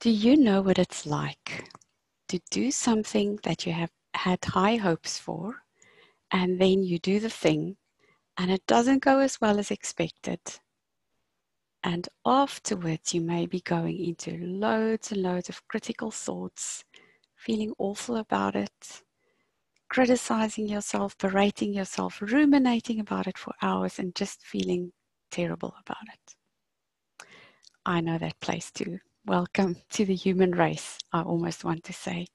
Do you know what it's like to do something that you have had high hopes for, and then you do the thing and it doesn't go as well as expected? And afterwards, you may be going into loads and loads of critical thoughts, feeling awful about it, criticizing yourself, berating yourself, ruminating about it for hours, and just feeling terrible about it. I know that place too. Welcome to the human race, I almost want to say.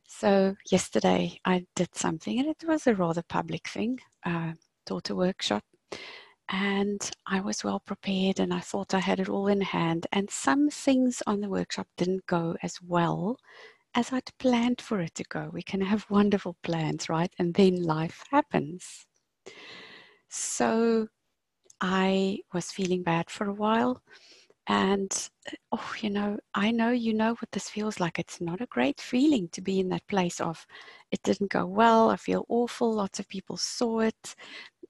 So yesterday I did something, and it was a rather public thing, taught a workshop, and I was well prepared and I thought I had it all in hand, and some things on the workshop didn't go as well as I'd planned for it to go. We can have wonderful plans, right? And then life happens. So I was feeling bad for a while. And, I know you know what this feels like. It's not a great feeling to be in that place of, it didn't go well, I feel awful, lots of people saw it.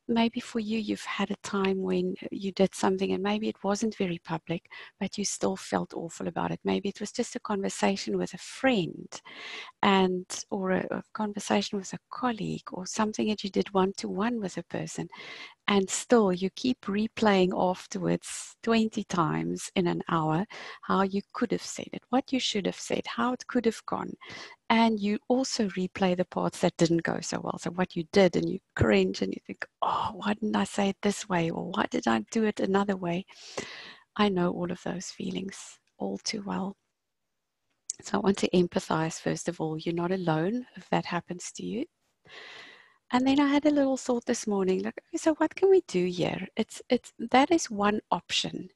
Maybe for you, you've had a time when you did something and maybe it wasn't very public, but you still felt awful about it. Maybe it was just a conversation with a friend, or a conversation with a colleague, or something that you did one-to-one with a person. And still you keep replaying afterwards 20 times in an hour how you could have said it, what you should have said, how it could have gone. And you also replay the parts that didn't go so well. So what you did, and you cringe and you think, oh, why didn't I say it this way? Or why did I do it another way? I know all of those feelings all too well. So I want to empathize, first of all. You're not alone if that happens to you. And then I had a little thought this morning, like, okay, so what can we do here? That is one option.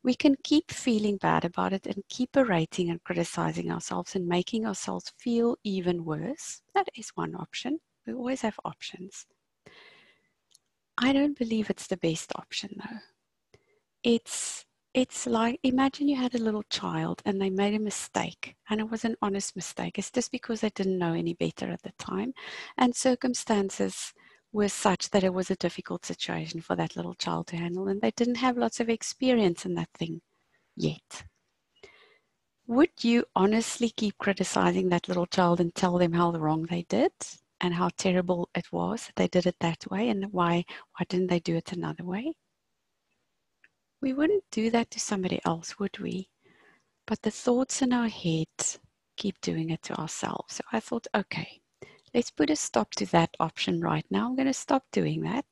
We can keep feeling bad about it and keep berating and criticizing ourselves and making ourselves feel even worse. That is one option. We always have options. I don't believe it's the best option, though. It's like, imagine you had a little child and they made a mistake, and it was an honest mistake. It's just because they didn't know any better at the time, and circumstances were such that it was a difficult situation for that little child to handle, and they didn't have lots of experience in that thing yet. Would you honestly keep criticizing that little child and tell them how wrong they did and how terrible it was that they did it that way, and why didn't they do it another way? We wouldn't do that to somebody else, would we? But the thoughts in our head keep doing it to ourselves. So I thought, okay, let's put a stop to that option right now. I'm going to stop doing that.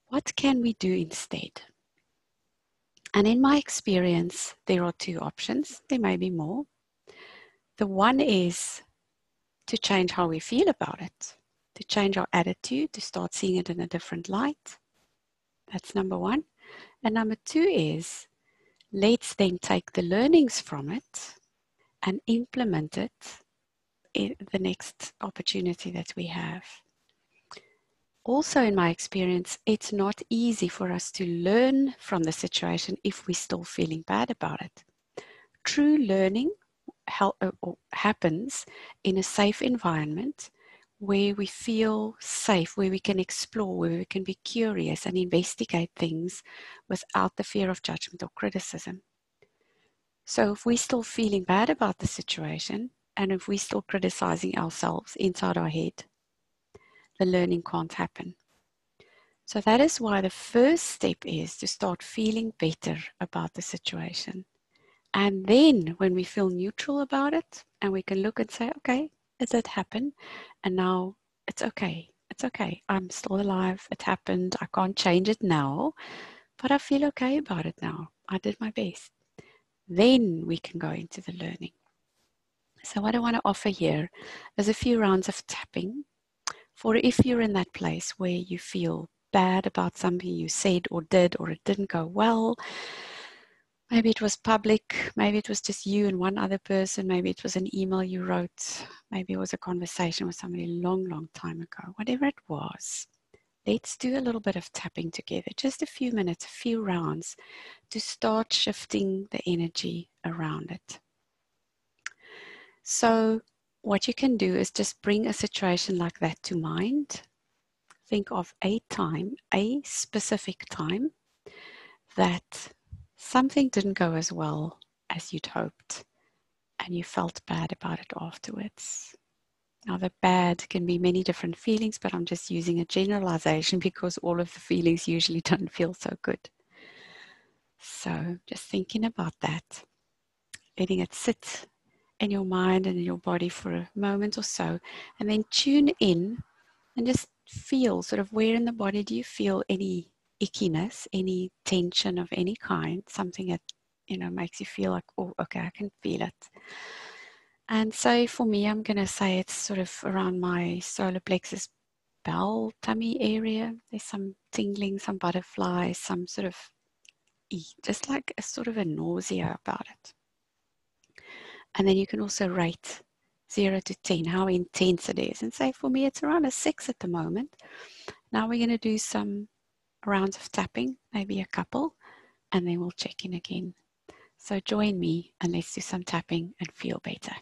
What can we do instead? And in my experience, there are two options. There may be more. The one is to change how we feel about it, to change our attitude, to start seeing it in a different light. That's number one. And number two is, let's then take the learnings from it and implement it in the next opportunity that we have. Also, in my experience, it's not easy for us to learn from the situation if we're still feeling bad about it. True learning happens in a safe environment where we feel safe, where we can explore, where we can be curious and investigate things without the fear of judgment or criticism. So if we're still feeling bad about the situation, and if we're still criticizing ourselves inside our head, the learning can't happen. So that is why the first step is to start feeling better about the situation. And then when we feel neutral about it, and we can look and say, okay, it did happen, and now it's okay. It's okay. I'm still alive. It happened. I can't change it now, but I feel okay about it now. I did my best. Then we can go into the learning. So what I want to offer here is a few rounds of tapping for if you're in that place where you feel bad about something you said or did, or it didn't go well. Maybe it was public, maybe it was just you and one other person, maybe it was an email you wrote, maybe it was a conversation with somebody a long, long time ago. Whatever it was, let's do a little bit of tapping together, just a few minutes, a few rounds, to start shifting the energy around it. So what you can do is just bring a situation like that to mind. Think of a time, a specific time, that something didn't go as well as you'd hoped, and you felt bad about it afterwards. Now, the bad can be many different feelings, but I'm just using a generalization because all of the feelings usually don't feel so good. So just thinking about that, letting it sit in your mind and in your body for a moment or so, and then tune in and just feel sort of where in the body do you feel any ickiness, any tension of any kind, something that, makes you feel like, oh, okay, I can feel it. And so for me, I'm going to say it's sort of around my solar plexus bell tummy area. There's some tingling, some butterflies, some sort of, just like a sort of a nausea about it. And then you can also rate 0 to 10, how intense it is. And say for me, it's around a 6 at the moment. Now we're going to do some rounds of tapping, maybe a couple, and then we'll check in again. So join me and let's do some tapping and feel better.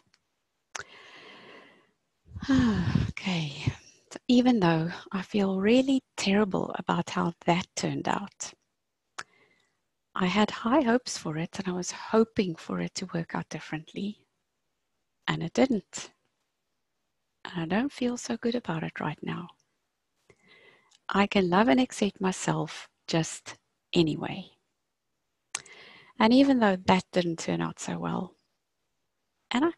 Okay, so even though I feel really terrible about how that turned out, I had high hopes for it and I was hoping for it to work out differently, and it didn't. And I don't feel so good about it right now. I can love and accept myself just anyway. And even though that didn't turn out so well, and I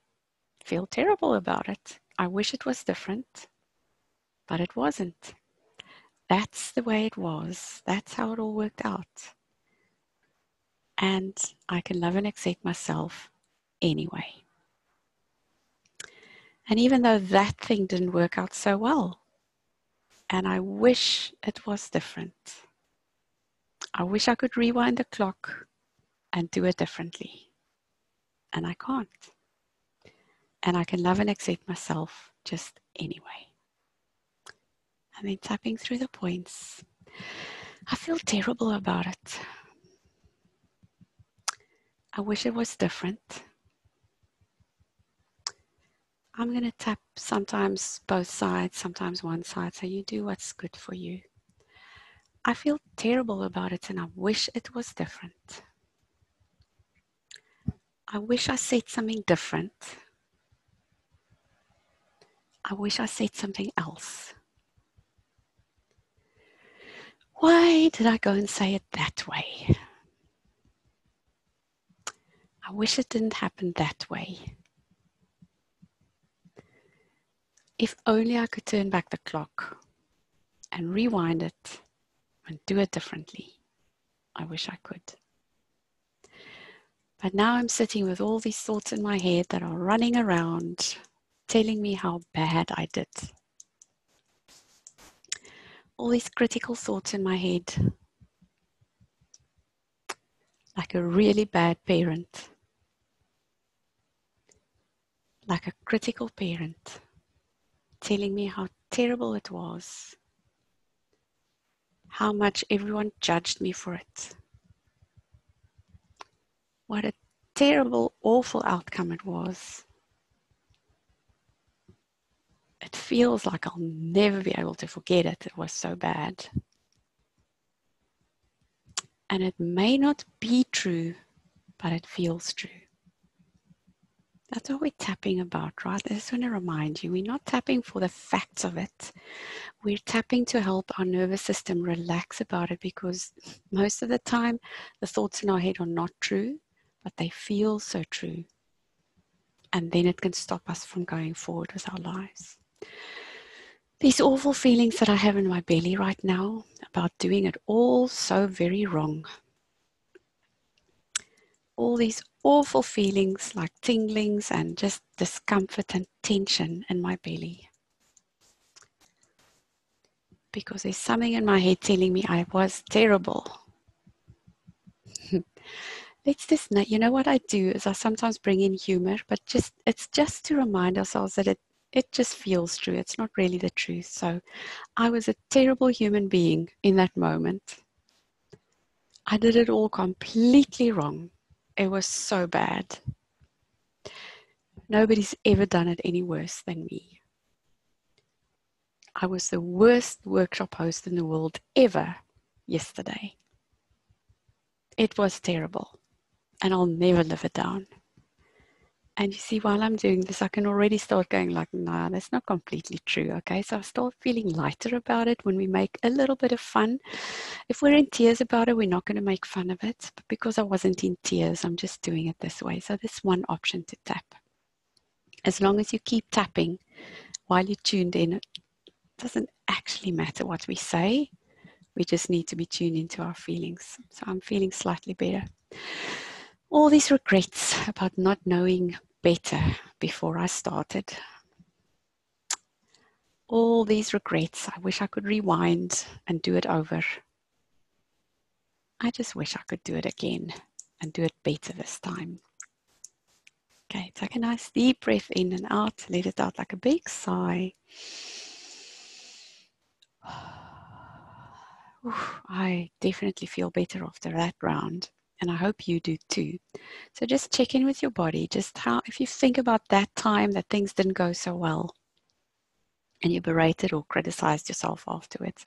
feel terrible about it, I wish it was different, but it wasn't. That's the way it was. That's how it all worked out. And I can love and accept myself anyway. And even though that thing didn't work out so well, and I wish it was different, I wish I could rewind the clock and do it differently. And I can't. And I can love and accept myself just anyway. And then tapping through the points. I feel terrible about it. I wish it was different. I'm going to tap sometimes both sides, sometimes one side, so you do what's good for you. I feel terrible about it and I wish it was different. I wish I said something different. I wish I said something else. Why did I go and say it that way? I wish it didn't happen that way. If only I could turn back the clock and rewind it and do it differently. I wish I could. But now I'm sitting with all these thoughts in my head that are running around, telling me how bad I did. All these critical thoughts in my head, like a really bad parent, like a critical parent, telling me how terrible it was, how much everyone judged me for it, what a terrible, awful outcome it was. It feels like I'll never be able to forget it. It was so bad. And it may not be true, but it feels true. That's what we're tapping about, right? I just want to remind you, we're not tapping for the facts of it. We're tapping to help our nervous system relax about it, because most of the time the thoughts in our head are not true, but they feel so true. And then it can stop us from going forward with our lives. These awful feelings that I have in my belly right now about doing it all so very wrong. All these awful feelings like tinglings and just discomfort and tension in my belly. Because there's something in my head telling me I was terrible. Let's just, you know what I do is I sometimes bring in humor, but it's just to remind ourselves that it just feels true. It's not really the truth. So I was a terrible human being in that moment. I did it all completely wrong. It was so bad. Nobody's ever done it any worse than me. I was the worst workshop host in the world ever yesterday. It was terrible. and I'll never live it down. And you see, while I'm doing this, I can already start going like, nah, that's not completely true. Okay, so I start feeling lighter about it when we make a little bit of fun. If we're in tears about it, we're not going to make fun of it. But because I wasn't in tears, I'm just doing it this way. So there's one option to tap. As long as you keep tapping while you're tuned in, it doesn't actually matter what we say. We just need to be tuned into our feelings. So I'm feeling slightly better. All these regrets about not knowing better before I started. All these regrets. I wish I could rewind and do it over. I just wish I could do it again and do it better this time. Okay, take a nice deep breath in and out. Let it out like a big sigh. I definitely feel better after that round, and I hope you do too. So just check in with your body, just how, if you think about that time that things didn't go so well and you berated or criticized yourself afterwards,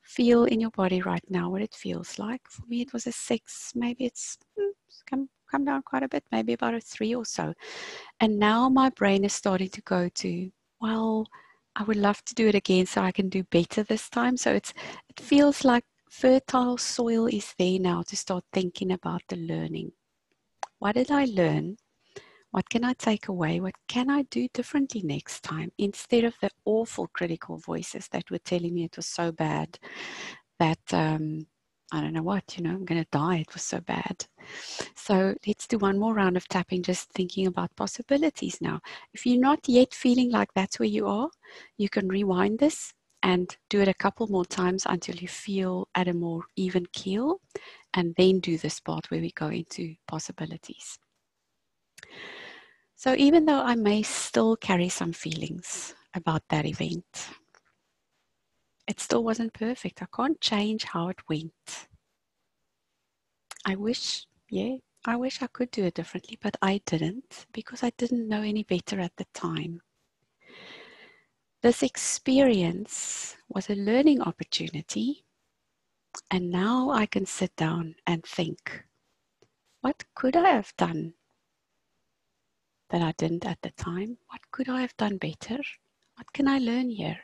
feel in your body right now what it feels like. For me, it was a 6, maybe it's come down quite a bit, maybe about a 3 or so. And now my brain is starting to go to, well, I would love to do it again so I can do better this time. So it feels like fertile soil is there now to start thinking about the learning. What did I learn? What can I take away? What can I do differently next time? Instead of the awful critical voices that were telling me it was so bad that, I don't know what, I'm going to die. It was so bad. So let's do one more round of tapping, just thinking about possibilities now. If you're not yet feeling like that's where you are, you can rewind this and do it a couple more times until you feel at a more even keel, and then do this part where we go into possibilities. So even though I may still carry some feelings about that event, it still wasn't perfect. I can't change how it went. I wish I could do it differently, but I didn't, because I didn't know any better at the time. This experience was a learning opportunity, and now I can sit down and think, what could I have done that I didn't at the time? What could I have done better? What can I learn here?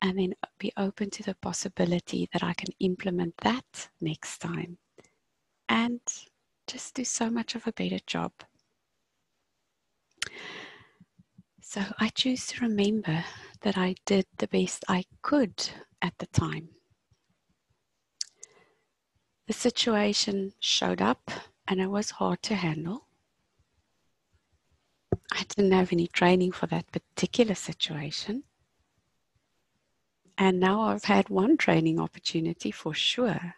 And then be open to the possibility that I can implement that next time and just do so much of a better job. So I choose to remember that I did the best I could at the time. The situation showed up and it was hard to handle. I didn't have any training for that particular situation. And now I've had one training opportunity for sure.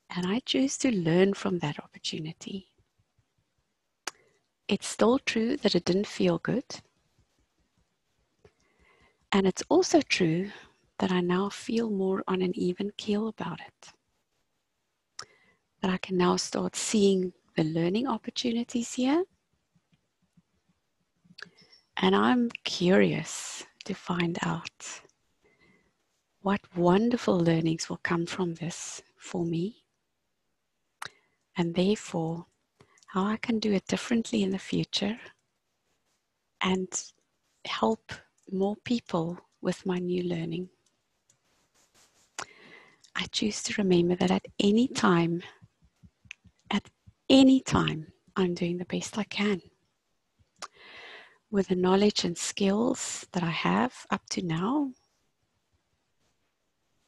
And I choose to learn from that opportunity. It's still true that it didn't feel good. And it's also true that I now feel more on an even keel about it. That I can now start seeing the learning opportunities here. And I'm curious to find out what wonderful learnings will come from this for me. And therefore, how I can do it differently in the future and help more people with my new learning. I choose to remember that at any time, I'm doing the best I can with the knowledge and skills that I have up to now.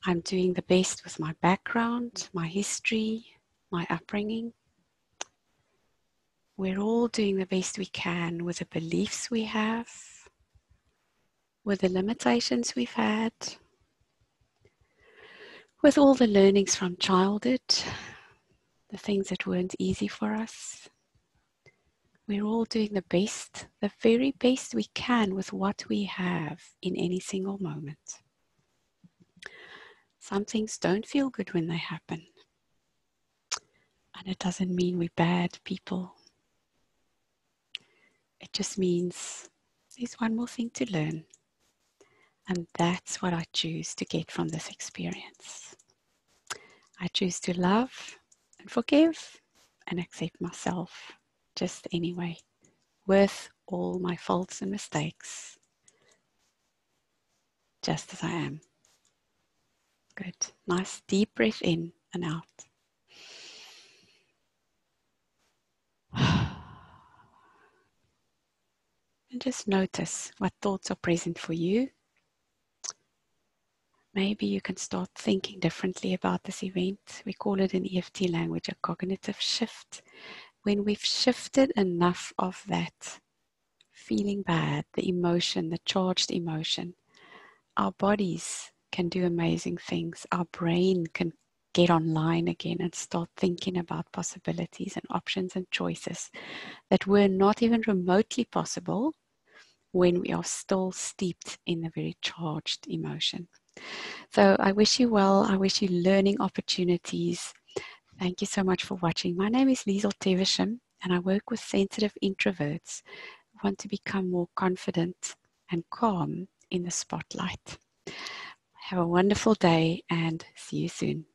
I'm doing the best with my background, my history, my upbringing. We're all doing the best we can with the beliefs we have, with the limitations we've had, with all the learnings from childhood, the things that weren't easy for us. We're all doing the best, the very best we can with what we have in any single moment. Some things don't feel good when they happen. And it doesn't mean we're bad people. It just means there's one more thing to learn. And that's what I choose to get from this experience. I choose to love and forgive and accept myself just anyway, with all my faults and mistakes, just as I am. Good. Nice deep breath in and out. And just notice what thoughts are present for you. Maybe you can start thinking differently about this event. We call it in EFT language a cognitive shift. When we've shifted enough of that feeling bad, the emotion, the charged emotion, our bodies can do amazing things. Our brain can get online again and start thinking about possibilities and options and choices that were not even remotely possible when we are still steeped in a very charged emotion. So I wish you well. I wish you learning opportunities. Thank you so much for watching. My name is Liesl Tevisham, and I work with sensitive introverts who want to become more confident and calm in the spotlight. Have a wonderful day and see you soon.